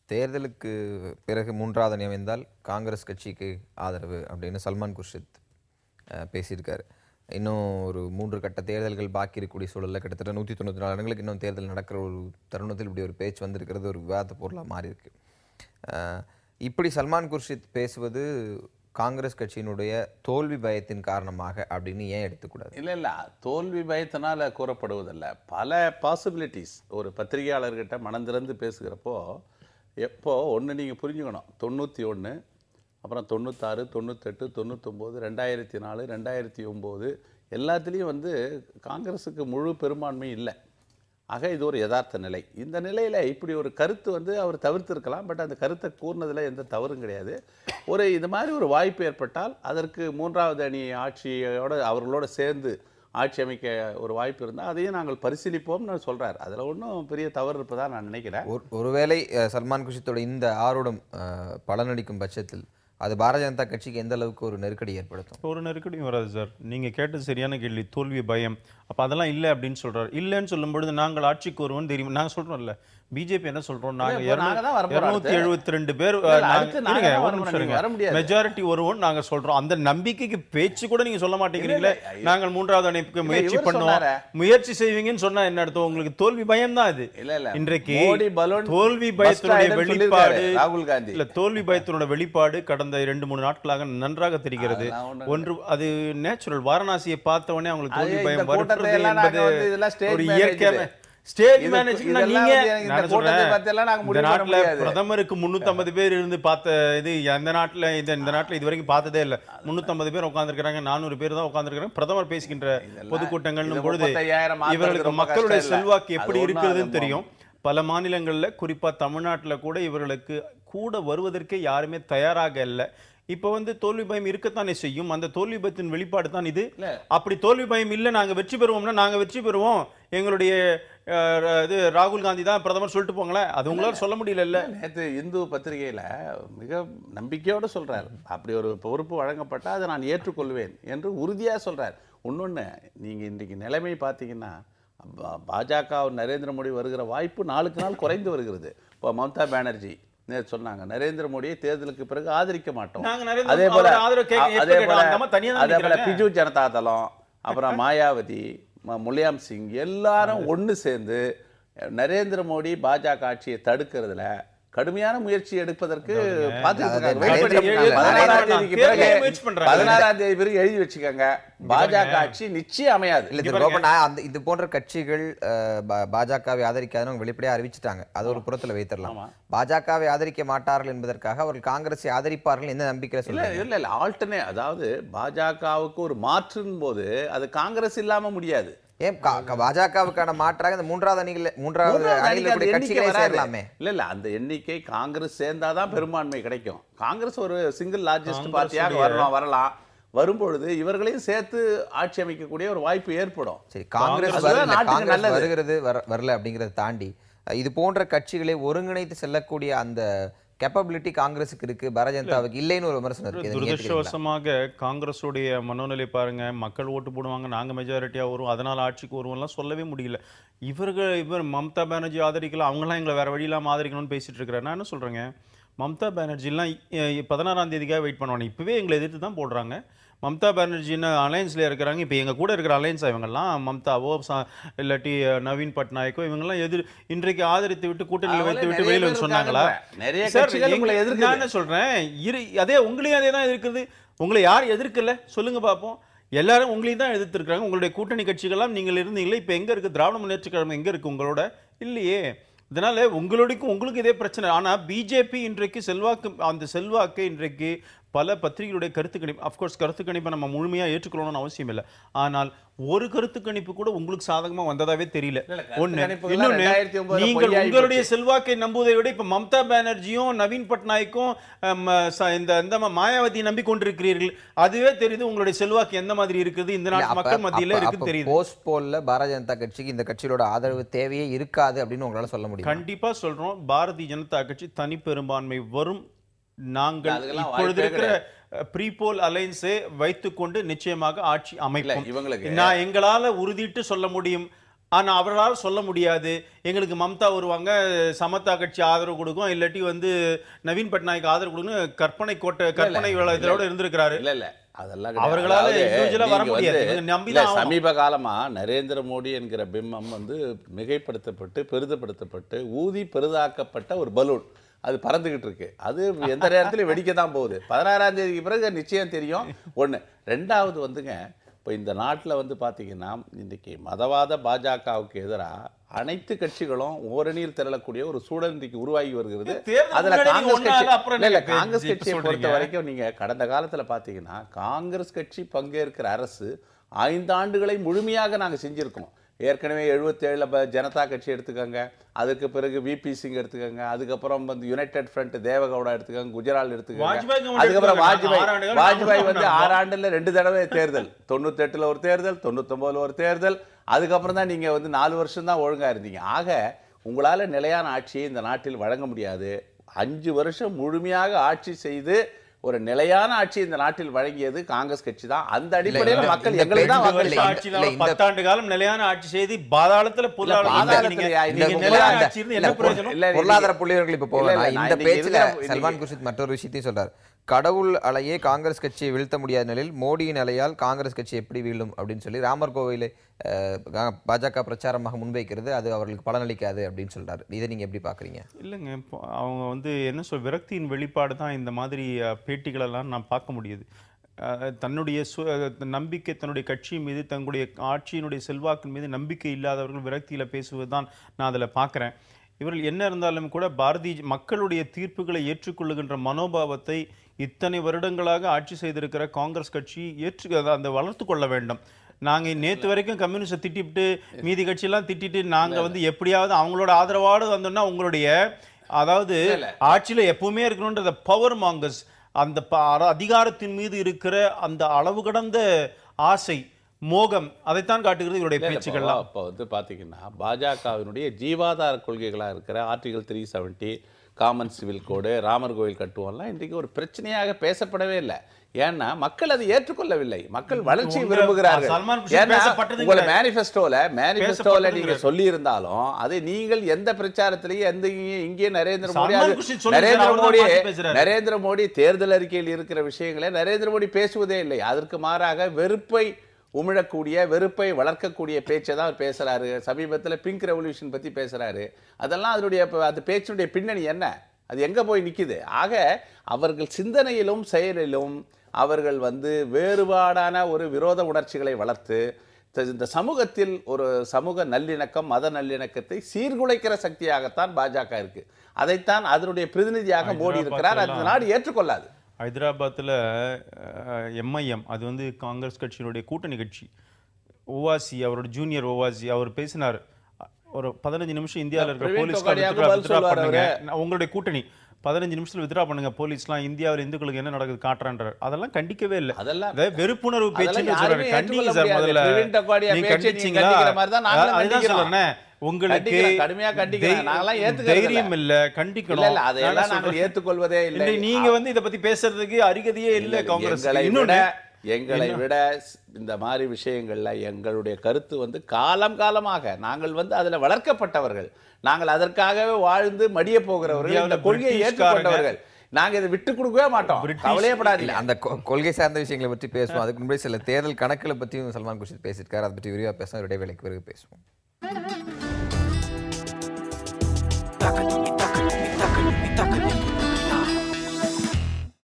தேர்தலுக்கு பிறகு மூன்றாவது அணி அமைந்தால் காங்கிரஸ் கட்சிக்கு ஆதரவு அப்படின்னு சல்மான் குர்ஷித் பேசியிருக்காரு. இன்னும் ஒரு 3 கட்ட தேர்தல்கள் பாக்கி இருக்கக்கூடிய சூழலில் கிட்டத்தட்ட 194 இடங்களுக்கு இன்னும் தேர்தல் நடக்கிற ஒரு தருணத்தில் இப்படி ஒரு பேச்சு வந்திருக்கிறது ஒரு விவாத பொருளாக மாறி இருக்கு. இப்படி சல்மான் குர்ஷித் பேசுவது காங்கிரஸ் கட்சியினுடைய தோல்வி பயத்தின் காரணமாக அப்படின்னு ஏன் எடுத்துக்கூடாது? இல்லை தோல்வி பயத்தினால கூறப்படுவதில்லை. பல பாசிபிலிட்டிஸ் ஒரு பத்திரிகையாளர்கிட்ட மனம் திறந்து பேசுகிறப்போ ஒன்று நீங்கள் புரிஞ்சுக்கணும். 91, அப்புறம் 96, 98, 99, 2004, 2009 எல்லாத்துலேயும் காங்கிரஸுக்கு முழு பெரும்பான்மை இல்லை. ஆக இது ஒரு யதார்த்த நிலை. இந்த நிலையில் இப்படி ஒரு கருத்து அவர் தவிர்த்திருக்கலாம். பட் அந்த கருத்தை கூர்னதில் எந்த தவறும் கிடையாது. இது மாதிரி ஒரு வாய்ப்பு ஏற்பட்டால் அதற்கு மூன்றாவது அணி ஆட்சியோடு அவர்களோடு சேர்ந்து ஆட்சி அமைக்க ஒரு வாய்ப்பு இருந்தால் அதையும் நாங்கள் பரிசீலிப்போம்னு சொல்கிறார். அதில் ஒன்றும் பெரிய தவறு இருப்பதாக நான் நினைக்கிறேன். ஒருவேளை சல்மான் குர்ஷித்தோட இந்த ஆரோடம் பலனளிக்கும் பட்சத்தில் அது பாரதிய ஜனதா கட்சிக்கு எந்த அளவுக்கு ஒரு நெருக்கடி ஏற்படுத்தும்? ஒரு நெருக்கடியும் வராது சார். நீங்கள் கேட்டது சரியான கேள்வி. தோல்வி பயம் அப்போ அதெல்லாம் இல்லை அப்படின்னு சொல்கிறார். இல்லைன்னு சொல்லும்பொழுது நாங்கள் ஆட்சிக்கு வருவோம்னு தெரியும். நாங்கள் சொல்கிறோம்ல, பிஜேபி என்ன சொல்கிறோம், நாங்கள் 272 பேர் மெஜாரிட்டி வருவோம் நாங்கள் சொல்கிறோம். அந்த நம்பிக்கைக்கு பேச்சு கூட நீங்கள் சொல்ல மாட்டேங்கிறீங்களே. நாங்கள் மூன்றாவது அணைப்புக்கு முயற்சி பண்ணுவோம், முயற்சி செய்வீங்கன்னு சொன்னால் என்ன அர்த்தம்? உங்களுக்கு தோல்வி பயம் தான் அது. இன்றைக்கு தோல்வி பயத்தினுடைய வெளிப்பாடு ராகுல் காந்தி இல்லை, தோல்வி பயத்தினுடைய வெளிப்பாடு கடந்த 2-3 நாட்களாக நன்றாக தெரிகிறது. ஒன்று அது நேச்சுரல். வாரணாசியை பார்த்தவொடனே அவங்களுக்கு தோல்வி பயம் வருகிறது என்பது ஒரு இயற்கையான ஸ்டேட் மேனேஜ்மென்ட். நீங்க இந்த நாட்டுல பிரதமருக்கு 350 பேர் இருந்து பார்த்த இது இந்த நாட்டுல இது வரைக்கும் பார்த்ததே இல்லை. 350 பேர் உட்கார்ந்துருக்காங்க, 400 பேர் தான் உட்கார்ந்துருக்காங்க. பிரதமர் பேசுகின்ற பொதுக்கூட்டங்கள் பொழுது இவர்களுக்கு மக்களுடைய செல்வாக்கு எப்படி இருக்கிறதுன்னு தெரியும். பல மாநிலங்கள்ல குறிப்பா தமிழ்நாட்டில் கூட இவர்களுக்கு கூட வருவதற்கே யாருமே தயாராக இல்லை. இப்போ தோல்வி பயம் இருக்கத்தானே செய்யும். அந்த தோல்வி பயத்தின் வெளிப்பாடு தான் இது. அப்படி தோல்வி பயம் இல்லை, நாங்க வெற்றி பெறுவோம்னா நாங்க வெற்றி பெறுவோம், எங்களுடைய இது ராகுல் காந்தி தான் பிரதமர் சொல்லிட்டு போங்களேன், அது உங்களால சொல்ல முடியல. நேற்று இந்து பத்திரிகையில மிக நம்பிக்கையோடு சொல்றாரு, அப்படி ஒரு பொறுப்பு வழங்கப்பட்டால் அதை நான் ஏற்றுக்கொள்வேன் என்று உறுதியாக சொல்றார். இன்னொன்று, நீங்க இன்றைக்கு நிலைமை பார்த்தீங்கன்னா பாஜக நரேந்திர மோடி வருகிற வாய்ப்பு நாளுக்கு நாள் குறைந்து வருகிறது. இப்போ மம்தா பானர்ஜி நேற்று சொன்னாங்க, நரேந்திர மோடியை தேர்தலுக்கு பிறகு ஆதரிக்க மாட்டோம். அதே போல பிஜு ஜனதா தளம், அப்புறம் மாயாவதி, முலாயம் சிங் எல்லாரும் ஒன்று சேர்ந்து நரேந்திர மோடி பாஜக ஆட்சியை தடுக்கிறதுல கடுமையான முயற்சி எடுப்பதற்கு 16ஆம் தேதி பிறகு எழுதி வச்சுக்கோங்க, பாஜக ஆட்சி நிச்சயம் அமையாது. இது போன்ற கட்சிகள் பாஜகவை ஆதரிக்காத வெளிப்படையா அறிவிச்சுட்டாங்க. அது ஒரு புறத்துல வைத்திடலாம். பாஜகவை ஆதரிக்க மாட்டார்கள் என்பதற்காக அவர்கள் காங்கிரஸை ஆதரிப்பார்கள் எந்த நம்பிக்கை இல்ல ஆல்டர்னேட், அதாவது பாஜகவுக்கு ஒரு மாற்றின் போது அது காங்கிரஸ் இல்லாம முடியாது. ஏன் பாஜகவுக்கான மாற்றாக இந்த மூன்றாவது அணியிலுடைய கட்சிகளை சேரலாமே? இல்ல அந்த எண்ணிக்கை காங்கிரஸ் சேர்ந்தாதான் பெரும்பான்மை கிடைக்கும். காங்கிரஸ் ஒரு சிங்கிள் லார்ஜஸ்ட் பார்ட்டியாக வரலாம். வரும்பொழுது இவர்களையும் சேர்த்து ஆட்சி அமைக்கக்கூடிய ஒரு வாய்ப்பு ஏற்படும். சரி, காங்கிரஸ் வருகிறது வரல அப்படிங்கறத தாண்டி இது போன்ற கட்சிகளை ஒருங்கிணைத்து செல்லக்கூடிய அந்த கேப்பபிலிட்டி காங்கிரஸுக்கு இருக்கு, பாரதிய ஜனதாவுக்கு இல்லைன்னு ஒரு விமர்சனம் இருக்கு. துரதிருஷ்டவசமாக காங்கிரஸுடைய மனோநிலை பாருங்க, மக்கள் ஓட்டு போடுவாங்க, நாங்க மெஜாரிட்டியா வரும், அதனால ஆட்சிக்கு வருவோம்லாம் சொல்லவே முடியல. இவர் மம்தா பானர்ஜி ஆதரிக்கலாம், அவங்களாம் எங்களை வேற வழி இல்லாமல் ஆதரிக்கணும்னு பேசிட்டு இருக்கிறேன். நான் என்ன சொல்றேங்க, மம்தா பானர்ஜிலாம் 16ஆம் தேதிக்காக வெயிட் பண்ணுவாங்க. இப்பவே எங்களை எதிர்த்து தான் போடுறாங்க. மம்தா பானர்ஜின்னு அலையன்ஸ்ல இருக்கிறாங்க. இப்போ எங்க கூட இருக்கிற அலையன்ஸ் இவங்கெல்லாம் மம்தாவோ இல்லாட்டி நவீன் பட்நாயக்கோ இவங்கெல்லாம் இன்றைக்கு ஆதரித்து விட்டு கூட்டணியில் வைத்து விட்டு வெளியில் வந்து சொன்னாங்களா? நான் என்ன சொல்றேன், அதே உங்களையும் அதே தான் எதிர்க்குது. உங்களை யார் எதிர்க்கல சொல்லுங்க பார்ப்போம். எல்லாரும் உங்களையும் தான் எதிர்த்திருக்காங்க. உங்களுடைய கூட்டணி கட்சிகள்லாம் நீங்கள் இருந்தீங்களே, இப்போ எங்க இருக்கு திராவிட முன்னேற்ற கழகம்? எங்க இருக்கு உங்களோட? இல்லையே. இதனால உங்களுக்கு இதே பிரச்சனை. ஆனா பிஜேபி இன்றைக்கு அந்த செல்வாக்கு இன்றைக்கு பல பத்திரிகைகளுடைய கருத்து கணிப்பு, அப்கோர்ஸ் கருத்து கணிப்பை நம்ம முழுமையாக ஏற்றுக்கொள்ளணும்னு அவசியம் இல்லை. ஆனால் ஒரு கருத்து கணிப்பு கூட உங்களுக்கு சாதகமா வந்ததாவே தெரியல. இன்னொன்னு, நீங்கள் உங்களுடைய செல்வாக்கை நம்புவதை விட இப்ப மம்தா பானர்ஜியும் நவீன் பட்நாயக்கும் இந்த மாயாவதி நம்பி கொண்டிருக்கிறீர்கள். அதுவே தெரியுது உங்களுடைய செல்வாக்கு எந்த மாதிரி இருக்குது, இந்த நாட்டு மக்கள் மத்தியில இருக்கு தெரியுது. போஸ்ட் போல்ல பாரதிய ஜனதா கட்சிக்கு இந்த கட்சியோட ஆதரவு தேவையே இருக்காது அப்படின்னு உங்களால சொல்ல முடியும்? கண்டிப்பா சொல்றோம். பாரதிய ஜனதா கட்சி தனி பெரும்பான்மை வரும். நாங்கள் இப்பொழுது இருக்கிற ப்ரீபோல் அலைன்ஸை வைத்துக்கொண்டு நிச்சயமாக ஆட்சி அமைப்போம். நான் எங்களால உறுதிட்டு சொல்ல முடியும். ஆனா அவர்களால் சொல்ல முடியாது எங்களுக்கு மம்தா வருவாங்க, சமதா கட்சி ஆதரவு கொடுக்கும், இல்லாட்டி வந்து நவீன் பட்நாயக் ஆதரவு கொடுக்கும், கற்பனை இதோட இருந்திருக்கிறாரு. இல்ல அதெல்லாம் கிடையாது. அவர்களால அதாவது இண்டிவிஜுவலா வர நீங்க முடியாது. வந்து இவங்க நம்பி இல்ல, தான் ஆகணும். சமீப காலமா நரேந்திர மோடி என்கிற பிம்பம் வந்து மிகைப்படுத்தப்பட்டு பெரிதுபடுத்தப்பட்டு ஊதி பெரிதாக்கப்பட்ட ஒரு பலூன் அது பறந்துகிட்டு இருக்கு. அது எந்த நேரத்திலும் வெடிக்க தான் போகுது. 16ஆம் தேதிக்கு பிறகு நிச்சயம் தெரியும். ஒண்ணு. ரெண்டாவது வந்துங்க, இப்போ இந்த நாட்டில் வந்து பார்த்தீங்கன்னா இன்றைக்கி மதவாத பாஜகவுக்கு எதிராக அனைத்து கட்சிகளும் ஓரணியில் திரளக்கூடிய ஒரு சூழல் இன்றைக்கு உருவாகி வருகிறது. அதில் காங்கிரஸ் கட்சியை பொறுத்த வரைக்கும் நீங்கள் கடந்த காலத்தில் பார்த்தீங்கன்னா காங்கிரஸ் கட்சி பங்கேற்கிற அரசு 5 ஆண்டுகளை முழுமையாக நாங்கள் செஞ்சுருக்கோம். ஏற்கனவே 77 ஜனதா கட்சி எடுத்துக்கோங்க, அதுக்கு பிறகு விபி சிங் எடுத்துக்கோங்க, அதுக்கப்புறம் வந்து யுனைடெட் ஃப்ரண்ட் தேவகவுடா எடுத்துக்கோங்க, குஜரால் எடுத்துக்கோங்க, அதுக்கப்புறம் வாஜ்பாய் வந்து 6 ஆண்டுல 2 தடவை தேர்தல், 98ல் ஒரு தேர்தல், 99ல் ஒரு தேர்தல், அதுக்கப்புறம் தான் நீங்க வந்து 4 வருஷம் தான் ஒழுங்கா இருந்தீங்க. ஆக உங்களால நிலையான ஆட்சியை இந்த நாட்டில் வழங்க முடியாது. 5 வருஷம் முழுமையாக ஆட்சி செய்து ஒரு நிலையான ஆட்சி இந்த நாட்டில் வழங்கியது காங்கிரஸ் கட்சி தான். அந்த அடிப்படையில் மக்கள் எங்களுக்கு தான் வாக்களித்தாங்க. 10 ஆண்டு காலம் நிலையான ஆட்சி செய்து பாதாளத்துல பொருளாதார புள்ளிவர்கள் இப்ப போகலாம். இந்த பேச்சுல சல்மான் குர்ஷித் மற்றொரு விஷயத்தையும் சொல்றாரு. கடவுள் அலையே காங்கிரஸ் கட்சியை வீழ்த்த முடியாத நிலையில் மோடியின் அலையால் காங்கிரஸ் கட்சி எப்படி வீழும் அப்படின்னு சொல்லி ராமர் கோவிலை பாஜக பிரச்சாரமாக முன்வைக்கிறது அது அவர்களுக்கு பலனளிக்காது அப்படின்னு சொல்றாரு. இதை நீங்க எப்படி பாக்குறீங்க? இல்லைங்க, இப்போ அவங்க வந்து என்ன விரக்தியின் வெளிப்பாடு தான் இந்த மாதிரி பேட்டிகளெல்லாம் நான் பார்க்க முடியுது. தன்னுடைய நம்பிக்கை, தன்னுடைய கட்சி மீது, தங்களுடைய ஆட்சியினுடைய செல்வாக்கின் மீது நம்பிக்கை இல்லாதவர்கள் விரக்தியில் பேசுவது தான் நான் அதில் பார்க்குறேன். இவர்கள் என்ன இருந்தாலும் கூட பாரதிய மக்களுடைய தீர்ப்புகளை ஏற்றுக்கொள்ளுகின்ற மனோபாவத்தை இத்தனை வருடங்களாக ஆட்சி செய்திருக்கிற காங்கிரஸ் கட்சி அந்த வளர்த்து கொள்ள வேண்டும். நாங்கள் நேற்று வரைக்கும் கம்யூனிஸ்டை திட்டிவிட்டு மீதி கட்சியெல்லாம் திட்டிட்டு நாங்கள் வந்து எப்படியாவது அவங்களோட ஆதரவோடு வந்தோம்னா உங்களுடைய அதாவது ஆட்சியில் எப்பவுமே இருக்கணுன்ற பவர் மாங்கஸ், அந்த அதிகாரத்தின் மீது இருக்கிற அந்த அளவு கடந்த ஆசை, மோகம், அதைத்தான் காட்டுகிறது இவருடைய பேச்சுக்கள்லாம். இப்போ வந்து பார்த்தீங்கன்னா பாஜகவினுடைய ஜீவாதார கொள்கைகளாக இருக்கிற ஆர்டிகல் 370, காமன் சிவில் கோடு, ராமர் கோவில் கட்டுவோம்லாம் இன்றைக்கு ஒரு பிரச்சனையாக பேசப்படவே இல்லை. ஏன்னா மக்கள் அதை ஏற்றுக்கொள்ளவில்லை. மக்கள் வளர்ச்சியை விரும்புகிறார்கள். உங்களை மேனிஃபெஸ்டோல நீங்க சொல்லி இருந்தாலும் அதை நீங்கள் எந்த பிரச்சாரத்திலேயே இங்கே நரேந்திர மோடி தேர்தல் அறிக்கையில் இருக்கிற விஷயங்களை நரேந்திர மோடி பேசுவதே இல்லை. அதற்கு மாறாக வெறுப்பை உமிழக்கூடிய, வெறுப்பை வளர்க்கக்கூடிய பேச்சை தான் அவர் பேசுறாரு. சமீபத்தில் பிங்க் ரெவல்யூஷன் பத்தி பேசுறாரு. அதெல்லாம் அந்த பேச்சுடைய பின்னணி என்ன, அது எங்க போய் நிக்குது? ஆக அவர்கள் சிந்தனையிலும் செயலிலும் அவர்கள் வந்து வேறுபாடான ஒரு விரோத உணர்ச்சிகளை வளர்த்து இந்த சமூகத்தில் ஒரு சமூக நல்லிணக்கம், மத நல்லிணக்கத்தை சீர்குலைக்கிற சக்தியாகத்தான் பாஜக இருக்கு. அதைத்தான் அதனுடைய பிரதிநிதியாக மோடி இருக்கிறார். அந்த நாடு ஏற்றுக்கொள்ளாது. ஹைதராபாத்தில் எம்ஐஎம், அது வந்து காங்கிரஸ் கட்சியினுடைய கூட்டணி கட்சி, ஓவாசி, அவரோட ஜூனியர் ஓவாசி, அவர் பேசினார். ஒரு 15 நிமிஷம் இந்தியாவில் இருக்கிற போலீஸ்லாம் உங்களுடைய கூட்டணி 15 நிமிஷத்துல வித்ரா பண்ணுங்க, போலீஸ்லாம் இந்தியாவில் இந்துக்களுக்கு என்ன நடக்குது காட்டுறான்றார். அதெல்லாம் கண்டிக்கவே இல்லை. அதெல்லாம் வெறுப்புணர்வு பேச்சுன்னு சொல்றாரு. கண்டிங்க சார், முதல்ல நீங்க கண்டிச்சீங்களா? அதுதான் சொல்றேன், உங்களுக்கு தைரியம் இல்ல, கண்டிக்கணும். அதெல்லாம் நாங்கள் ஏற்றுக்கொள்வதே இல்லை. நீங்க வந்து இதை பத்தி பேசுறதுக்கு அருகதையே இல்லை காங்கிரஸ். எங்களை விட இந்த மாதிரி விஷயங்கள்ல எங்களுடைய கருத்து வந்து காலமாக நாங்கள் வந்து அதுல வளர்க்கப்பட்டவர்கள், நாங்கள் அதற்காகவே வாழ்ந்து மடிய போகிறவர்கள், இந்த கொள்கையை ஏற்றுக்கொண்டவர்கள். நாங்க இதை விட்டு கொடுக்கவே மாட்டோம், கவலையப்படாதீங்க. அந்த கொள்கை சார்ந்த விஷயங்களை பற்றி பேசுவோம். அதுக்கு முன்னாடி சில தேர்தல் கணக்குகளை பற்றியும் சல்மான் குர்ஷித் பேசியிருக்காரு. அதை பற்றி விரிவாக பேசுவோம். இடைவேளைக்கு பிறகு பேசுவோம்.